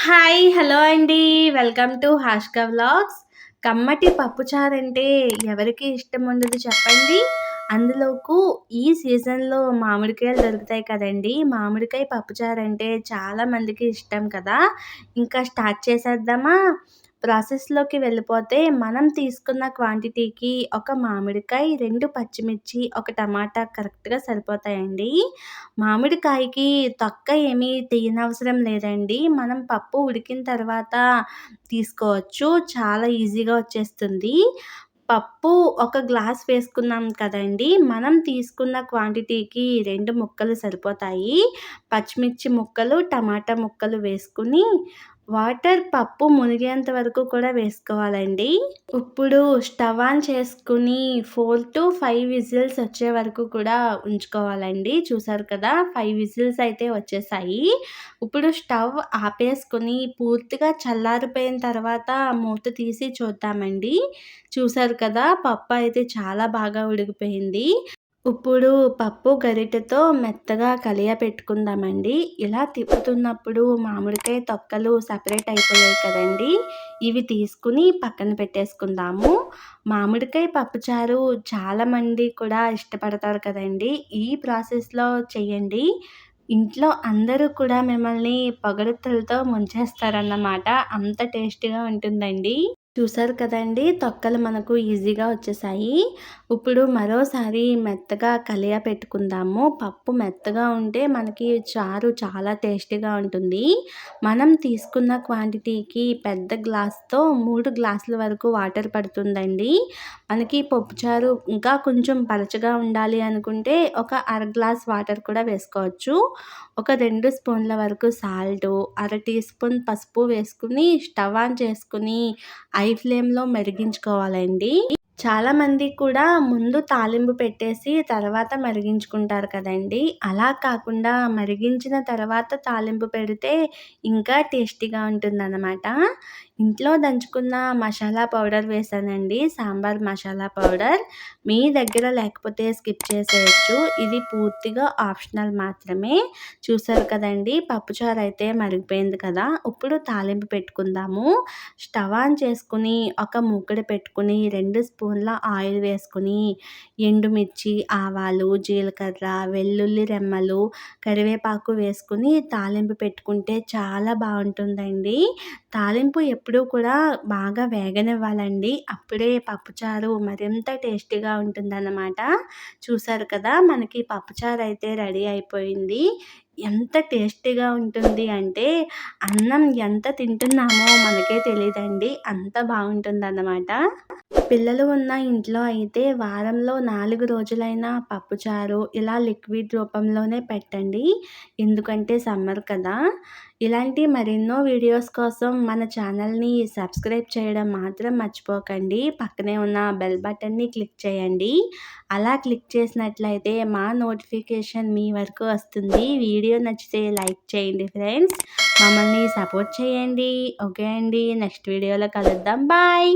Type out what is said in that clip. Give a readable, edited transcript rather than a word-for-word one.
Hello అండి. Welcome to Hashka vlogs. కమ్మటి పప్పుచారంటే ఎవరికి ఇష్టం ఉండదు చెప్పండి. అందులోకు ఈ సీజన్‌లో మామిడికాయలు దొరుకుతాయి కదండీ! మామిడికాయ పప్పుచారంటే చాలా మందికి ఇష్టం కదా! ఇంకా స్టార్ట్ చేసేద్దామా? ప్రాసెస్‌లోకి వెళ్ళిపోతే మనం తీసుకున్న క్వాంటిటీకి ఒక మామిడికాయ, 2 పచ్చిమిర్చి, ఒక టమాటా కరెక్ట్‌గా సరిపోతాయండి. మామిడికాయకి తొక్క ఏమీ తీయనవసరం లేదండి. మనం పప్పు ఉడికిన తర్వాత తీసుకోవచ్చు. చాలా ఈజీగా వచ్చేస్తుంది. పప్పు ఒక గ్లాస్ వేసుకున్నాం కదండీ! మనం తీసుకున్న క్వాంటిటీకి 2 ముక్కలు సరిపోతాయి. పచ్చిమిర్చి ముక్కలు, టమాటా ముక్కలు వేసుకొని పప్పు మునిగేంత వరకు కూడా వేసుకోవాలండి. ఇప్పుడు స్టవ్ ఆన్ చేసుకొని 4-5 విజిల్స్ వచ్చే వరకు కూడా ఉంచుకోవాలండి. చూసారు కదా! 5 విజిల్స్ అయితే వచ్చేసాయి. ఇప్పుడు స్టవ్ ఆపేసుకొని పూర్తిగా చల్లారిపోయిన తర్వాత మూత తీసి చూద్దామండి. చూసారు కదా! పప్పు అయితే చాలా బాగా ఉడికిపోయింది. ఇప్పుడు పప్పు గరిటెతో మెత్తగా కలియపెట్టుకుందామండి. ఇలా తిప్పుతున్నప్పుడు మామిడికాయ తొక్కలు సెపరేట్ అయిపోయాయి కదండీ! ఇవి తీసుకొని పక్కన పెట్టేసుకుందాము. మామిడికాయ పప్పుచారు చాలామంది కూడా ఇష్టపడతారు కదండీ! ఈ ప్రాసెస్‌లో చేయండి. ఇంట్లో అందరూ కూడా మిమ్మల్ని పొగడ్తలతో ముంచేస్తారన్నమాట. అంత టేస్టీగా ఉంటుందండి. చూసారు కదండీ! తొక్కలు మనకు ఈజీగా వచ్చేసాయి. ఇప్పుడు మరోసారి మెత్తగా కలియపెట్టుకుందాము. పప్పు మెత్తగా ఉంటే మనకి చారు చాలా టేస్టీగా ఉంటుంది. మనం తీసుకున్న క్వాంటిటీకి పెద్ద గ్లాస్‌తో 3 గ్లాసుల వరకు వాటర్ పడుతుందండి. మనకి పప్పుచారు ఇంకా కొంచెం పలచగా ఉండాలి అనుకుంటే ఒక అర గ్లాస్ వాటర్ కూడా వేసుకోవచ్చు. ఒక 2 స్పూన్ల వరకు సాల్టు, అర టీ స్పూన్ పసుపు వేసుకొని స్టవ్ ఆన్ చేసుకొని హై ఫ్లేమ్‌లో మరిగించుకోవాలండి. చాలామంది కూడా ముందు తాలింపు పెట్టేసి తర్వాత మరిగించుకుంటారు కదండీ! అలా కాకుండా మరిగించిన తర్వాత తాలింపు పెడితే ఇంకా టేస్టీగా ఉంటుందన్నమాట. ఇంట్లో దంచుకున్న మసాలా పౌడర్ వేశానండి. సాంబార్ మసాలా పౌడర్. మీ దగ్గర లేకపోతే స్కిప్ చేసేయొచ్చు. ఇది పూర్తిగా ఆప్షనల్ మాత్రమే. చూసారు కదండీ! పప్పుచారు అయితే మరిగిపోయింది కదా! ఇప్పుడు తాలింపు పెట్టుకుందాము. స్టవ్ ఆన్ చేసుకొని ఒక మూకుడు పెట్టుకొని 2 స్పూన్ల ఆయిల్ వేసుకొని ఎండుమిర్చి, ఆవాలు, జీలకర్ర, వెల్లుల్లి రెమ్మలు, కరివేపాకు వేసుకొని తాలింపు పెట్టుకుంటే చాలా బావుంటుందండి. తాలింపు ఎప్పుడూ కూడా బాగా వేగనివ్వాలండి. అప్పుడే పప్పుచారు మరింత టేస్టీగా ఉంటుందన్నమాట. చూసారు కదా! మనకి పప్పుచారు అయితే రెడీ అయిపోయింది. ఎంత టేస్టీగా ఉంటుంది అంటే అన్నం ఎంత తింటున్నామో మనకే తెలీదండి. అంత బావుంటుందన్నమాట. పిల్లలు ఉన్న ఇంట్లో అయితే వారంలో 4 రోజులైనా పప్పుచారు ఇలా లిక్విడ్ రూపంలోనే పెట్టండి. ఎందుకంటే సమ్మర్ కదా! ఇలాంటి మరెన్నో వీడియోస్ కోసం మన ఛానల్‌ని సబ్స్క్రైబ్ చేయడం మాత్రం మర్చిపోకండి. పక్కనే ఉన్న బెల్ బటన్‌ని క్లిక్ చేయండి. అలా క్లిక్ చేసినట్లయితే మా నోటిఫికేషన్ మీ వరకు వస్తుంది. వీడియో నచ్చితే లైక్ చేయండి ఫ్రెండ్స్. మమ్మల్ని సపోర్ట్ చేయండి. ఓకే అండి. నెక్స్ట్ వీడియోలో కలుద్దాం. బాయ్.